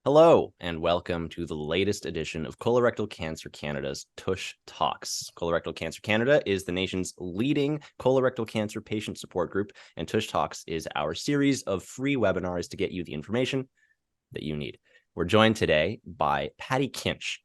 Hello, and welcome to the latest edition of Colorectal Cancer Canada's Tush Talks. Colorectal Cancer Canada is the nation's leading colorectal cancer patient support group, and Tush Talks is our series of free webinars to get you the information that you need. We're joined today by Patti Kinch.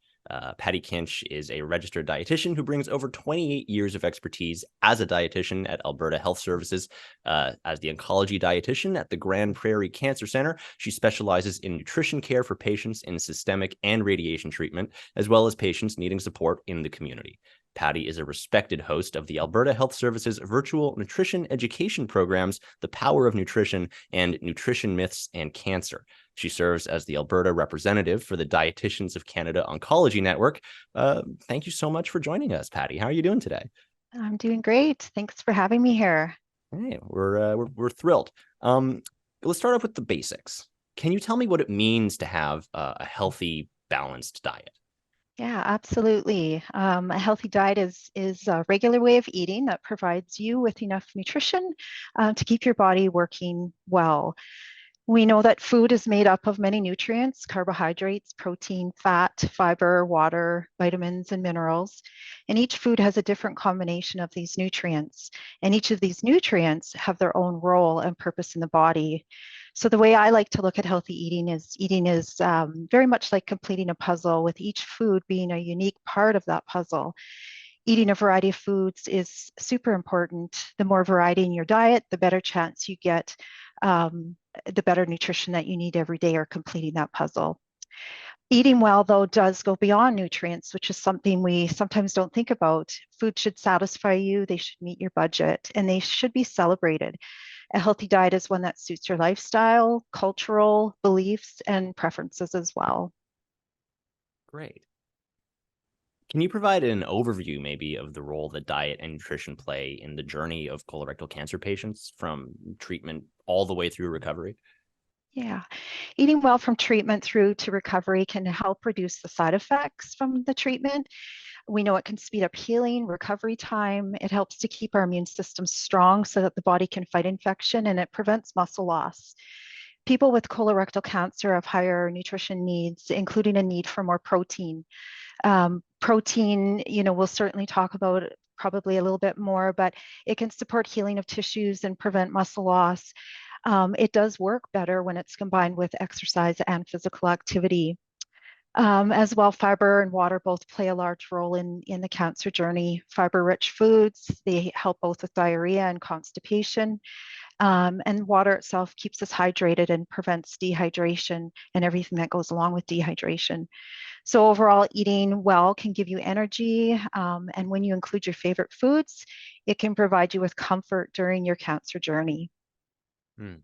Patti Kinch is a registered dietitian who brings over 28 years of expertise as a dietitian at Alberta Health Services. As the oncology dietitian at the Grand Prairie Cancer Centre, she specializes in nutrition care for patients in systemic and radiation treatment, as well as patients needing support in the community. Patti is a respected host of the Alberta Health Services virtual nutrition education programs, The Power of Nutrition and Nutrition Myths and Cancer. She serves as the Alberta representative for the Dietitians of Canada Oncology Network. Thank you so much for joining us, Patti. How are you doing today? I'm doing great. Thanks for having me here. Hey, we're thrilled. Let's start off with the basics. Can you tell me what it means to have a healthy, balanced diet? Yeah, absolutely. A healthy diet is a regular way of eating that provides you with enough nutrition to keep your body working well. We know that food is made up of many nutrients, carbohydrates, protein, fat, fiber, water, vitamins, and minerals. And each food has a different combination of these nutrients. And each of these nutrients have their own role and purpose in the body. So the way I like to look at healthy eating is very much like completing a puzzle, with each food being a unique part of that puzzle. Eating a variety of foods is super important. The more variety in your diet, the better chance you get, the better nutrition that you need every day, or completing that puzzle. Eating well, though, does go beyond nutrients, which is something we sometimes don't think about. Food should satisfy you, they should meet your budget, and they should be celebrated. A healthy diet is one that suits your lifestyle, cultural beliefs, and preferences as well. Great. Can you provide an overview, maybe, of the role that diet and nutrition play in the journey of colorectal cancer patients from treatment all the way through recovery? Yeah, eating well from treatment through to recovery can help reduce the side effects from the treatment. We know it can speed up healing, recovery time. It helps to keep our immune system strong so that the body can fight infection, and it prevents muscle loss. People with colorectal cancer have higher nutrition needs, including a need for more protein. Protein, we'll certainly talk about it probably a little bit more, but it can support healing of tissues and prevent muscle loss. It does work better when it's combined with exercise and physical activity. As well, fiber and water both play a large role in the cancer journey. Fiber-rich foods, they help both with diarrhea and constipation. And water itself keeps us hydrated and prevents dehydration and everything that goes along with dehydration. So overall, eating well can give you energy. And when you include your favorite foods, it can provide you with comfort during your cancer journey. Hmm.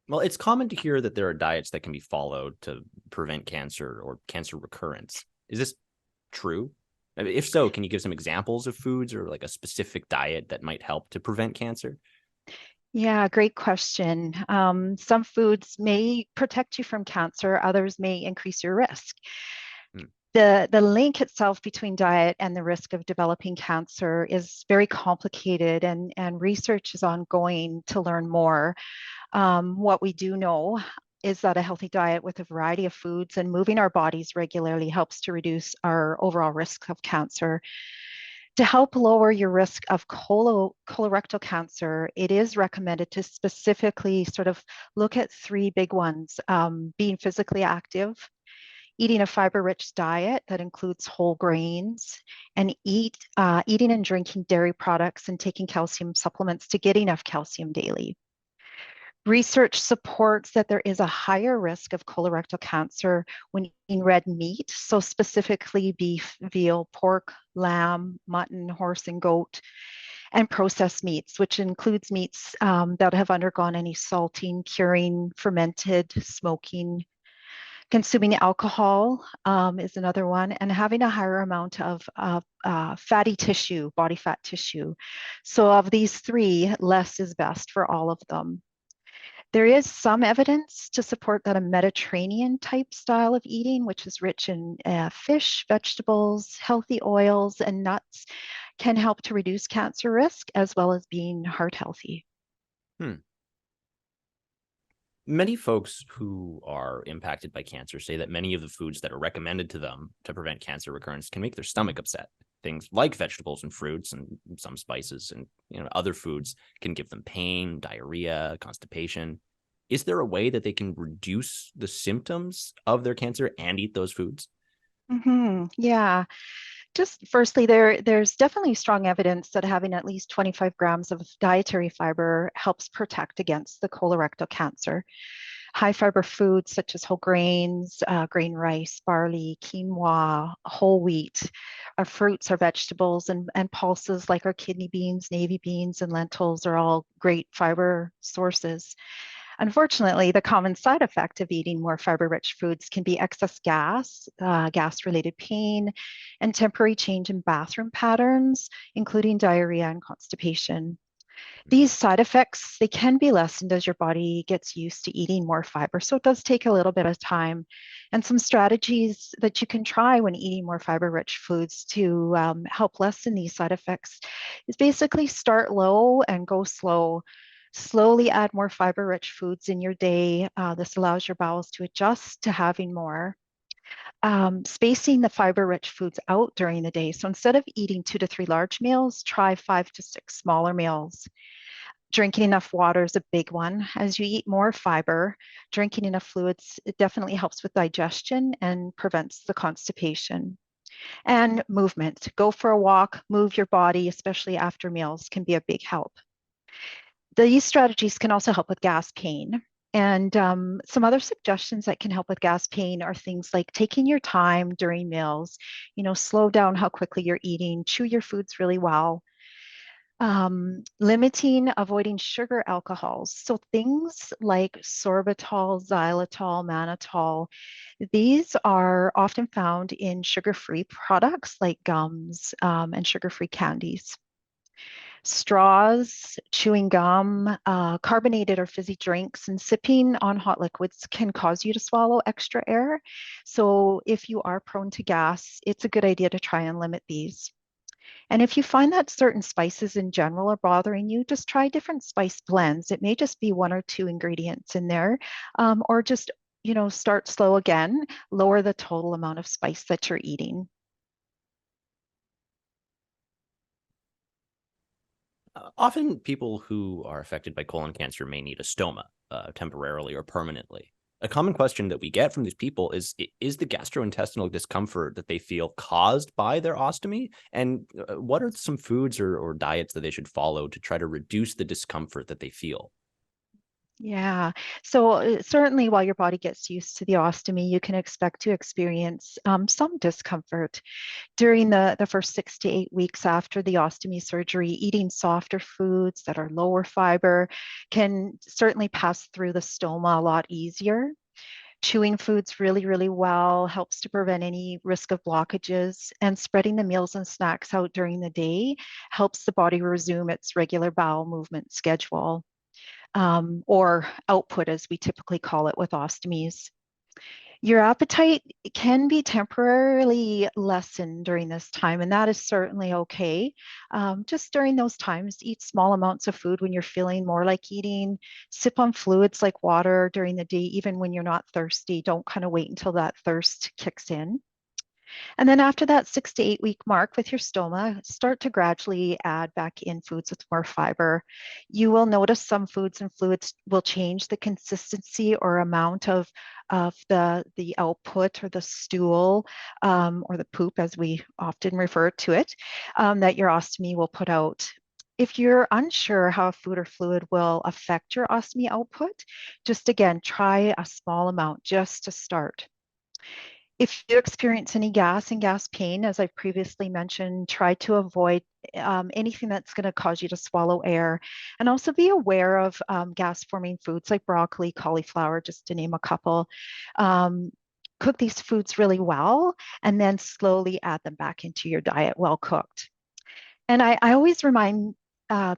Well, it's common to hear that there are diets that can be followed to prevent cancer or cancer recurrence. Is this true? I mean, if so, can you give some examples of foods or like a specific diet that might help to prevent cancer? Yeah, great question. Some foods may protect you from cancer, others may increase your risk. Hmm. The link itself between diet and the risk of developing cancer is very complicated, and research is ongoing to learn more. What we do know is that a healthy diet with a variety of foods and moving our bodies regularly helps to reduce our overall risk of cancer. To help lower your risk of colorectal cancer, it is recommended to specifically sort of look at three big ones: being physically active, eating a fiber-rich diet that includes whole grains, and eating and drinking dairy products and taking calcium supplements to get enough calcium daily. Research supports that there is a higher risk of colorectal cancer when eating red meat, so specifically beef, veal, pork, lamb, mutton, horse, and goat, and processed meats, which includes meats that have undergone any salting, curing, fermented, smoking. Consuming alcohol is another one, and having a higher amount of fatty tissue, body fat tissue. So, of these three, less is best for all of them. There is some evidence to support that a Mediterranean type style of eating, which is rich in fish, vegetables, healthy oils, and nuts, can help to reduce cancer risk as well as being heart healthy. Hmm. Many folks who are impacted by cancer say that many of the foods that are recommended to them to prevent cancer recurrence can make their stomach upset. Things like vegetables and fruits and some spices and other foods can give them pain, diarrhea, constipation. Is there a way that they can reduce the symptoms of their cancer and eat those foods? Yeah. Just firstly, there's definitely strong evidence that having at least 25 grams of dietary fiber helps protect against the colorectal cancer. High fiber foods such as whole grains, grain rice, barley, quinoa, whole wheat, our fruits, our vegetables, and pulses like our kidney beans, navy beans, and lentils are all great fiber sources. Unfortunately, the common side effect of eating more fiber-rich foods can be excess gas, gas-related pain, and temporary change in bathroom patterns, including diarrhea and constipation. These side effects, they can be lessened as your body gets used to eating more fiber. So it does take a little bit of time. And some strategies that you can try when eating more fiber-rich foods to help lessen these side effects is basically start low and go slow. Slowly add more fiber-rich foods in your day. This allows your bowels to adjust to having more. Spacing the fiber-rich foods out during the day. So instead of eating 2 to 3 large meals, try 5 to 6 smaller meals. Drinking enough water is a big one. As you eat more fiber, drinking enough fluids, it definitely helps with digestion and prevents the constipation. And movement. Go for a walk, move your body, especially after meals, can be a big help. These strategies can also help with gas pain. And some other suggestions that can help with gas pain are things like taking your time during meals, slow down how quickly you're eating, chew your foods really well, limiting, avoiding sugar alcohols. So things like sorbitol, xylitol, mannitol, these are often found in sugar-free products like gums and sugar-free candies. Straws, chewing gum, carbonated or fizzy drinks, and sipping on hot liquids can cause you to swallow extra air. So if you are prone to gas, it's a good idea to try and limit these. And if you find that certain spices in general are bothering you, just try different spice blends. It may just be 1 or 2 ingredients in there, or just, start slow again, lower the total amount of spice that you're eating. Often people who are affected by colon cancer may need a stoma temporarily or permanently. A common question that we get from these people is the gastrointestinal discomfort that they feel caused by their ostomy? And what are some foods or diets that they should follow to try to reduce the discomfort that they feel? Yeah. So certainly while your body gets used to the ostomy, you can expect to experience some discomfort. During the first 6 to 8 weeks after the ostomy surgery, eating softer foods that are lower fiber can certainly pass through the stoma a lot easier. Chewing foods really, really well helps to prevent any risk of blockages, and spreading the meals and snacks out during the day helps the body resume its regular bowel movement schedule, or output as we typically call it with ostomies. Your appetite can be temporarily lessened during this time, and that is certainly okay. Just during those times, eat small amounts of food when you're feeling more like eating. Sip on fluids like water during the day, even when you're not thirsty. Don't kind of wait until that thirst kicks in. And then after that 6 to 8 week mark with your stoma, start to gradually add back in foods with more fiber. You will notice some foods and fluids will change the consistency or amount of the output or the stool, or the poop, as we often refer to it, that your ostomy will put out. If you're unsure how a food or fluid will affect your ostomy output, just again, try a small amount just to start. If you experience any gas and gas pain, as I previously mentioned, try to avoid anything that's going to cause you to swallow air. And also be aware of gas forming foods like broccoli, cauliflower, just to name a couple. Cook these foods really well and then slowly add them back into your diet well cooked. And I always remind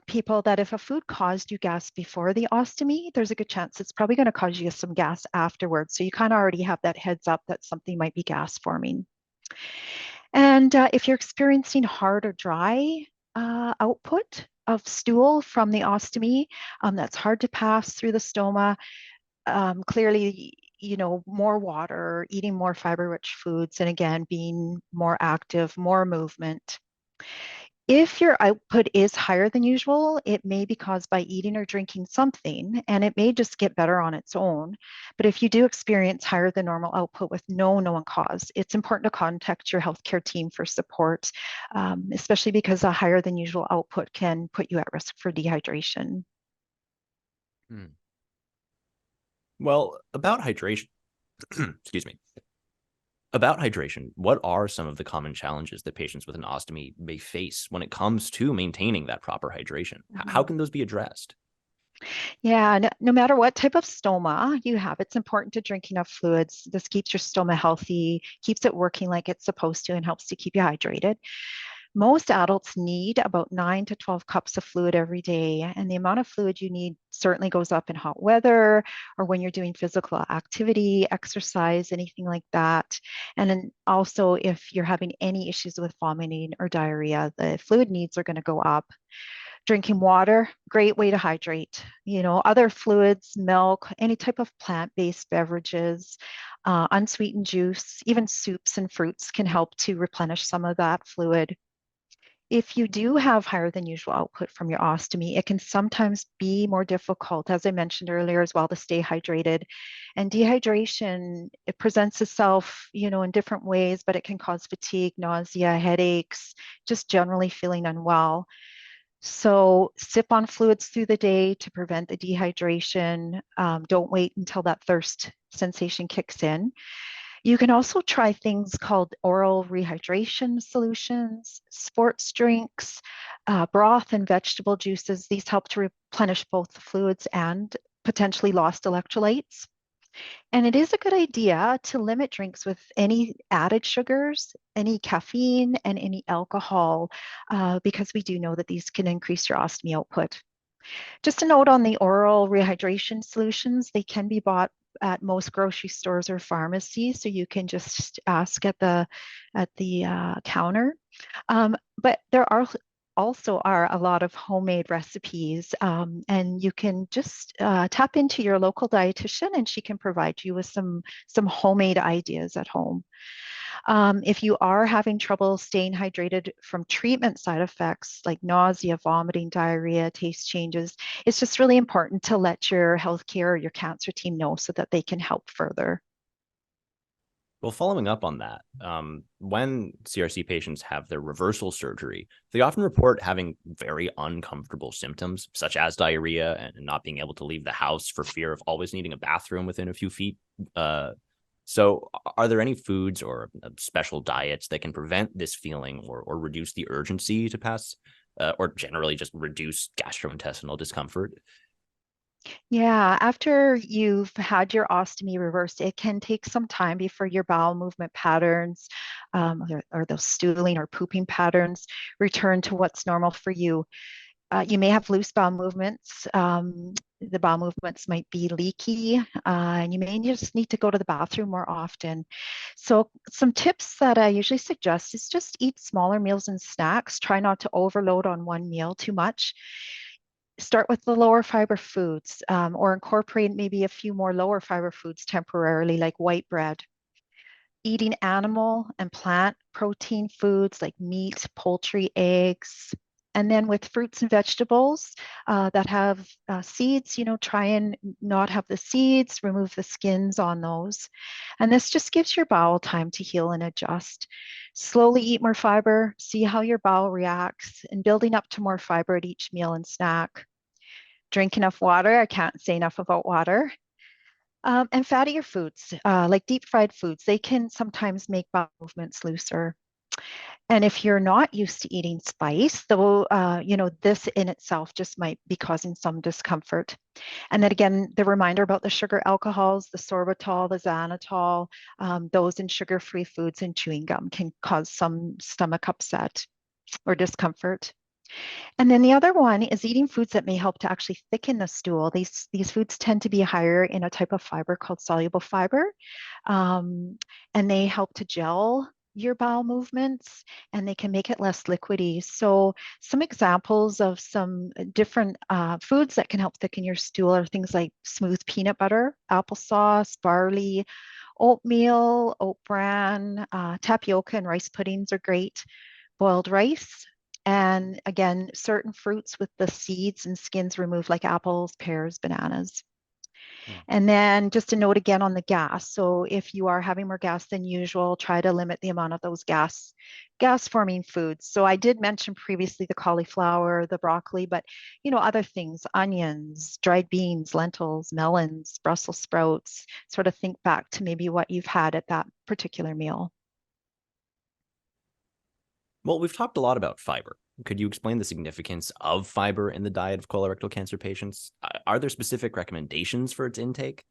people that if a food caused you gas before the ostomy, there's a good chance it's probably going to cause you some gas afterwards. So you kind of already have that heads up that something might be gas forming. And if you're experiencing hard or dry output of stool from the ostomy, that's hard to pass through the stoma, clearly, more water, eating more fiber-rich foods, and again, being more active, more movement. If your output is higher than usual, it may be caused by eating or drinking something, and it may just get better on its own. But if you do experience higher than normal output with no known cause, it's important to contact your healthcare team for support, especially because a higher than usual output can put you at risk for dehydration. Hmm. Well, about hydration, excuse me. About hydration, what are some of the common challenges that patients with an ostomy may face when it comes to maintaining that proper hydration? How Mhm. can those be addressed? Yeah, no matter what type of stoma you have, it's important to drink enough fluids. This keeps your stoma healthy, keeps it working like it's supposed to, and helps to keep you hydrated. Most adults need about 9 to 12 cups of fluid every day, and the amount of fluid you need certainly goes up in hot weather or when you're doing physical activity, exercise, anything like that. And then also, if you're having any issues with vomiting or diarrhea, the fluid needs are going to go up. Drinking water, great way to hydrate. Other fluids, milk, any type of plant-based beverages, unsweetened juice, even soups and fruits can help to replenish some of that fluid. If you do have higher than usual output from your ostomy, it can sometimes be more difficult, as I mentioned earlier as well, to stay hydrated. And dehydration, it presents itself, in different ways, but it can cause fatigue, nausea, headaches, just generally feeling unwell. So sip on fluids through the day to prevent the dehydration. Don't wait until that thirst sensation kicks in. You can also try things called oral rehydration solutions, sports drinks, broth and vegetable juices. These help to replenish both the fluids and potentially lost electrolytes. And it is a good idea to limit drinks with any added sugars, any caffeine, and any alcohol, because we do know that these can increase your ostomy output. Just a note on the oral rehydration solutions, they can be bought at most grocery stores or pharmacies, so you can just ask at the counter. But there are also are a lot of homemade recipes, and you can just tap into your local dietitian, and she can provide you with some homemade ideas at home. If you are having trouble staying hydrated from treatment side effects like nausea, vomiting, diarrhea, taste changes, it's just really important to let your healthcare or your cancer team know so that they can help further. Well, following up on that, when CRC patients have their reversal surgery, they often report having very uncomfortable symptoms, such as diarrhea and not being able to leave the house for fear of always needing a bathroom within a few feet. So, are there any foods or special diets that can prevent this feeling or reduce the urgency to pass, or generally just reduce gastrointestinal discomfort? Yeah, after you've had your ostomy reversed, it can take some time before your bowel movement patterns, or those stooling or pooping patterns return to what's normal for you. You may have loose bowel movements. The bowel movements might be leaky, and you may just need to go to the bathroom more often. So, some tips that I usually suggest is just eat smaller meals and snacks. Try not to overload on one meal too much. Start with the lower fiber foods, or incorporate maybe a few more lower fiber foods temporarily, like white bread. Eating animal and plant protein foods like meat, poultry, eggs. And then with fruits and vegetables that have seeds, try and not have the seeds, remove the skins on those. And this just gives your bowel time to heal and adjust. Slowly eat more fiber, see how your bowel reacts, and building up to more fiber at each meal and snack. Drink enough water. I can't say enough about water. And fattier foods, like deep fried foods, they can sometimes make bowel movements looser. And if you're not used to eating spice, though, this in itself just might be causing some discomfort. And then again, the reminder about the sugar alcohols, the sorbitol, the xanthol, those in sugar-free foods and chewing gum can cause some stomach upset or discomfort. And then the other one is eating foods that may help to actually thicken the stool. These foods tend to be higher in a type of fiber called soluble fiber, um, and they help to gel your bowel movements, and they can make it less liquidy. So some examples of some different foods that can help thicken your stool are things like smooth peanut butter, applesauce, barley, oatmeal, oat bran, tapioca and rice puddings are great, boiled rice, and again, certain fruits with the seeds and skins removed, like apples, pears, bananas. Hmm. And then just a note again on the gas. So if you are having more gas than usual, try to limit the amount of those gas forming foods. So I did mention previously the cauliflower, the broccoli, but other things, onions, dried beans, lentils, melons, Brussels sprouts, sort of think back to maybe what you've had at that particular meal. Well, we've talked a lot about fiber. Could you explain the significance of fiber in the diet of colorectal cancer patients? Are there specific recommendations for its intake?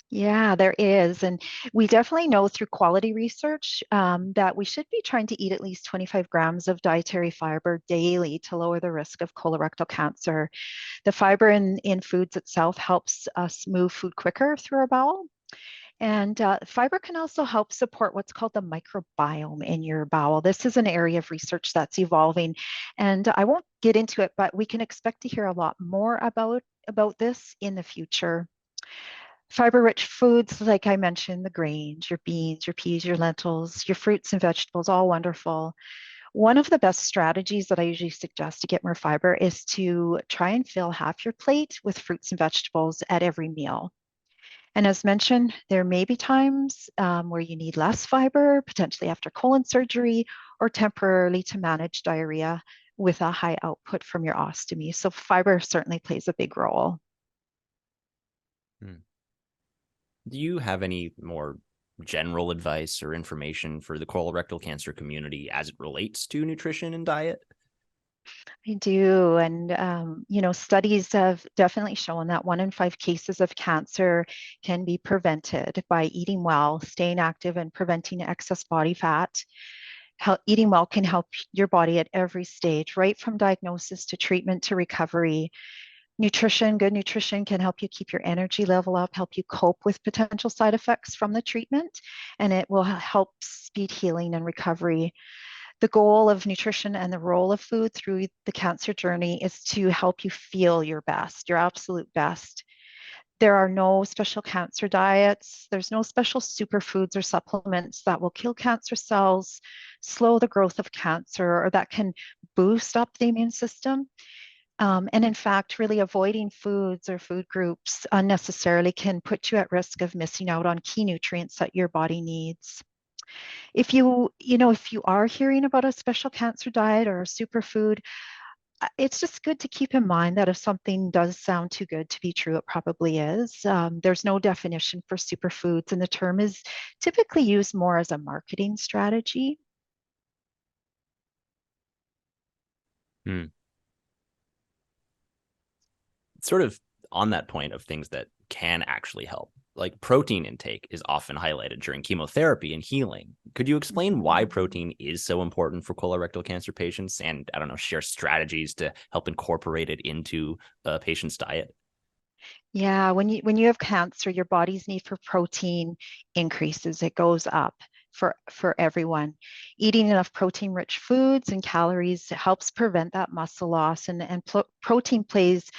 Yeah, there is. And we definitely know through quality research that we should be trying to eat at least 25 grams of dietary fiber daily to lower the risk of colorectal cancer. The fiber in foods itself helps us move food quicker through our bowel. And fiber can also help support what's called the microbiome in your bowel. This is an area of research that's evolving. And I won't get into it, but we can expect to hear a lot more about this in the future. Fiber-rich foods, like I mentioned, the grains, your beans, your peas, your lentils, your fruits and vegetables, all wonderful. One of the best strategies that I usually suggest to get more fiber is to try and fill half your plate with fruits and vegetables at every meal. And as mentioned, there may be times where you need less fiber, potentially after colon surgery, or temporarily to manage diarrhea with a high output from your ostomy. So fiber certainly plays a big role. Hmm. Do you have any more general advice or information for the colorectal cancer community as it relates to nutrition and diet? I do. And, studies have definitely shown that 1 in 5 cases of cancer can be prevented by eating well, staying active, and preventing excess body fat. Eating well can help your body at every stage, right from diagnosis to treatment to recovery. Nutrition, good nutrition can help you keep your energy level up, help you cope with potential side effects from the treatment, and it will help speed healing and recovery. The goal of nutrition and the role of food through the cancer journey is to help you feel your best, your absolute best. There are no special cancer diets. There's no special superfoods or supplements that will kill cancer cells, slow the growth of cancer, or that can boost up the immune system. And in fact, really avoiding foods or food groups unnecessarily can put you at risk of missing out on key nutrients that your body needs. If you are hearing about a special cancer diet or a superfood, it's just good to keep in mind that if something does sound too good to be true, it probably is. There's no definition for superfoods, and the term is typically used more as a marketing strategy. Hmm. Sort of on that point of things that can actually help, like protein intake is often highlighted during chemotherapy and healing. Could you explain why protein is so important for colorectal cancer patients, and I don't know, share strategies to help incorporate it into a patient's diet? Yeah, when you have cancer, your body's need for protein increases. It goes up for everyone. Eating enough protein-rich foods and calories helps prevent that muscle loss, and protein plays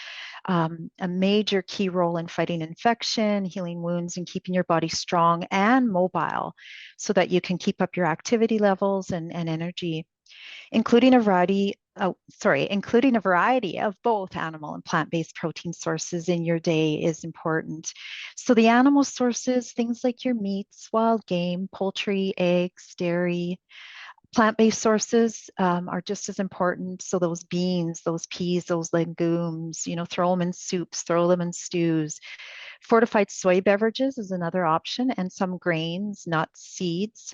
a major key role in fighting infection, healing wounds, and keeping your body strong and mobile so that you can keep up your activity levels and energy. Including a variety of both animal and plant-based protein sources in your day is important. So the animal sources, things like your meats, wild game, poultry, eggs, dairy, plant-based sources are just as important. So those beans, those peas, those legumes, throw them in soups, throw them in stews. Fortified soy beverages is another option, and some grains, nuts, seeds.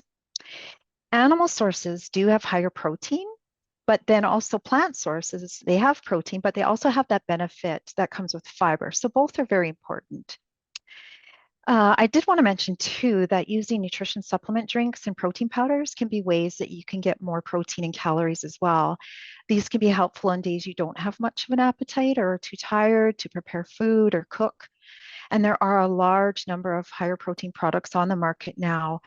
Animal sources do have higher protein, but then also plant sources, they have protein, but they also have that benefit that comes with fiber. So both are very important. I did want to mention too that using nutrition supplement drinks and protein powders can be ways that you can get more protein and calories as well. These can be helpful on days you don't have much of an appetite or are too tired to prepare food or cook. And there are a large number of higher protein products on the market now.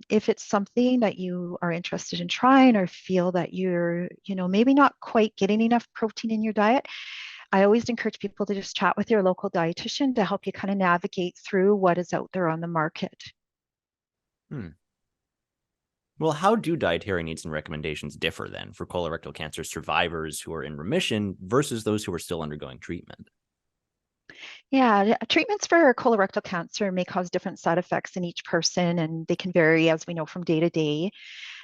If it's something that you are interested in trying or feel that you're, maybe not quite getting enough protein in your diet, I always encourage people to just chat with your local dietitian to help you kind of navigate through what is out there on the market. Well, how do dietary needs and recommendations differ then for colorectal cancer survivors who are in remission versus those who are still undergoing treatment? Yeah, treatments for colorectal cancer may cause different side effects in each person, and they can vary, as we know, from day to day.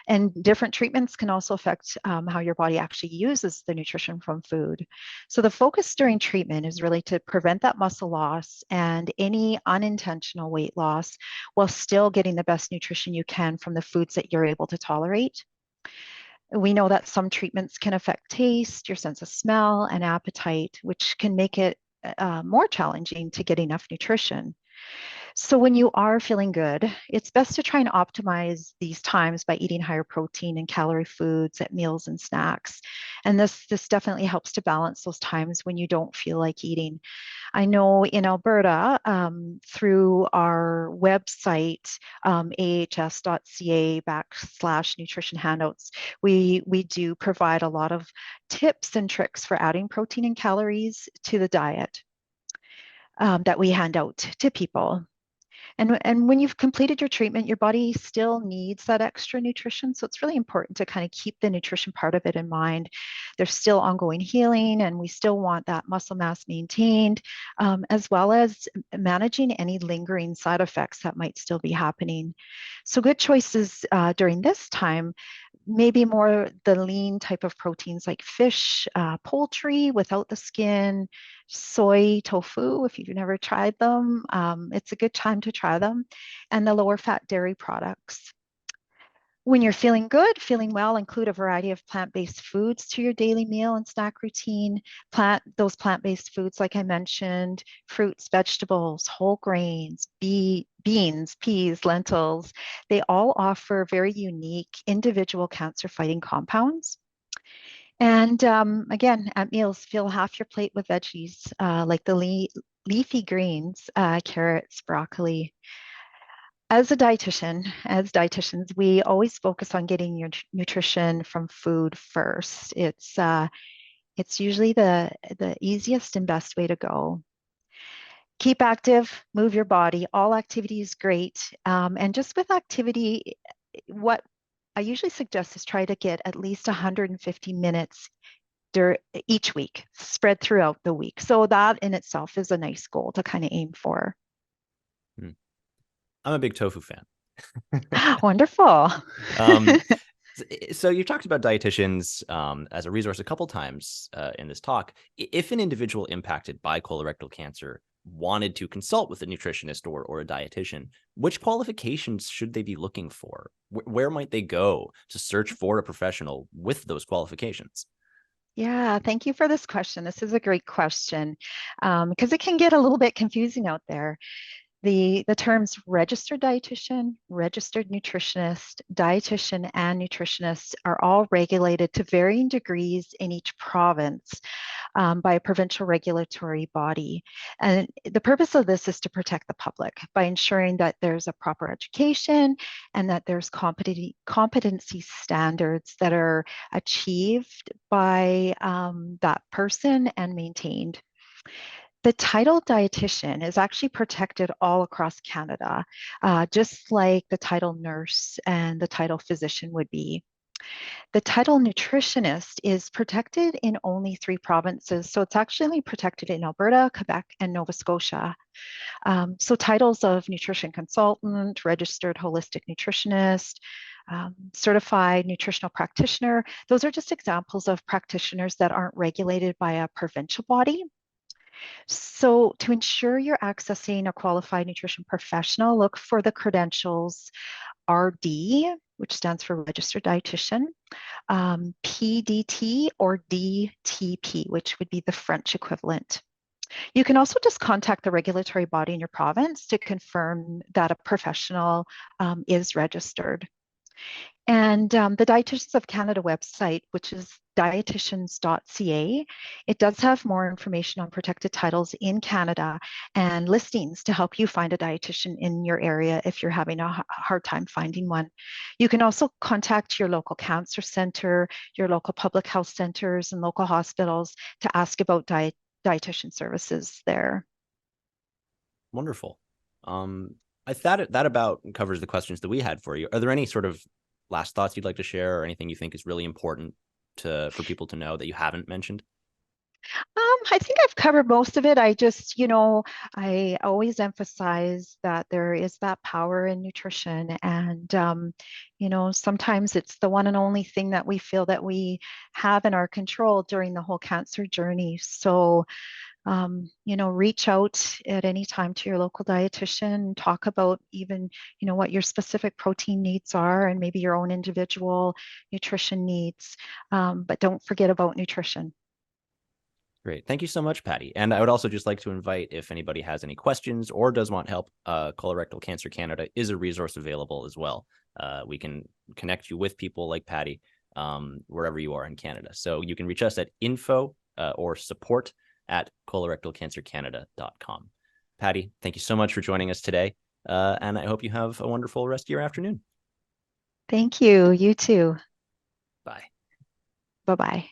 And different treatments can also affect how your body actually uses the nutrition from food. So the focus during treatment is really to prevent that muscle loss and any unintentional weight loss while still getting the best nutrition you can from the foods that you're able to tolerate. We know that some treatments can affect taste, your sense of smell, and appetite, which can make it more challenging to get enough nutrition. So when you are feeling good, it's best to try and optimize these times by eating higher protein and calorie foods at meals and snacks. And this definitely helps to balance those times when you don't feel like eating. I know in Alberta, through our website, ahs.ca/nutrition handouts, we do provide a lot of tips and tricks for adding protein and calories to the diet that we hand out to people. And when you've completed your treatment, your body still needs that extra nutrition. So it's really important to kind of keep the nutrition part of it in mind. There's still ongoing healing, and we still want that muscle mass maintained, as well as managing any lingering side effects that might still be happening. So good choices during this time, maybe more the lean type of proteins like fish, poultry without the skin, soy, tofu, if you've never tried them, it's a good time to try them, and the lower fat dairy products. When you're feeling good, feeling well, include a variety of plant-based foods to your daily meal and snack routine. Those plant-based foods, like I mentioned, fruits, vegetables, whole grains, beans, peas, lentils, they all offer very unique individual cancer-fighting compounds. And again, at meals, fill half your plate with veggies, like the leafy greens, carrots, broccoli. As dietitians, we always focus on getting your nutrition from food first. It's usually the easiest and best way to go. Keep active, move your body. All activity is great. And just with activity, what I usually suggest is try to get at least 150 minutes each week, spread throughout the week. So that in itself is a nice goal to kind of aim for. I'm a big tofu fan. Wonderful. So you talked about dietitians as a resource a couple times in this talk. If an individual impacted by colorectal cancer wanted to consult with a nutritionist or a dietitian, which qualifications should they be looking for? Where might they go to search for a professional with those qualifications? Yeah, thank you for this question. This is a great question because it can get a little bit confusing out there. The terms registered dietitian, registered nutritionist, dietitian, and nutritionist are all regulated to varying degrees in each province by a provincial regulatory body. And the purpose of this is to protect the public by ensuring that there's a proper education and that there's competency standards that are achieved by that person and maintained. The title dietitian is actually protected all across Canada, just like the title nurse and the title physician would be. The title nutritionist is protected in only 3 provinces. So it's actually protected in Alberta, Quebec, and Nova Scotia. So titles of nutrition consultant, registered holistic nutritionist, certified nutritional practitioner, those are just examples of practitioners that aren't regulated by a provincial body. So to ensure you're accessing a qualified nutrition professional, look for the credentials RD, which stands for registered dietitian, PDT or DTP, which would be the French equivalent. You can also just contact the regulatory body in your province to confirm that a professional is registered. And the Dietitians of Canada website, which is dietitians.ca, it does have more information on protected titles in Canada and listings to help you find a dietitian in your area if you're having a hard time finding one. You can also contact your local cancer center, your local public health centers, and local hospitals to ask about dietitian services there. Wonderful. I thought that about covers the questions that we had for you. Are there any sort of last thoughts you'd like to share, or anything you think is really important for people to know that you haven't mentioned? I think I've covered most of it. I just, I always emphasize that there is that power in nutrition. And, sometimes it's the one and only thing that we feel that we have in our control during the whole cancer journey. So, reach out at any time to your local dietitian, talk about even, what your specific protein needs are and maybe your own individual nutrition needs. But don't forget about nutrition. Great. Thank you so much, Patti. And I would also just like to invite, if anybody has any questions or does want help, Colorectal Cancer Canada is a resource available as well. We can connect you with people like Patti wherever you are in Canada. So you can reach us at info or support at colorectalcancercanada.com. Patti, thank you so much for joining us today. And I hope you have a wonderful rest of your afternoon. Thank you. You too. Bye. Bye-bye.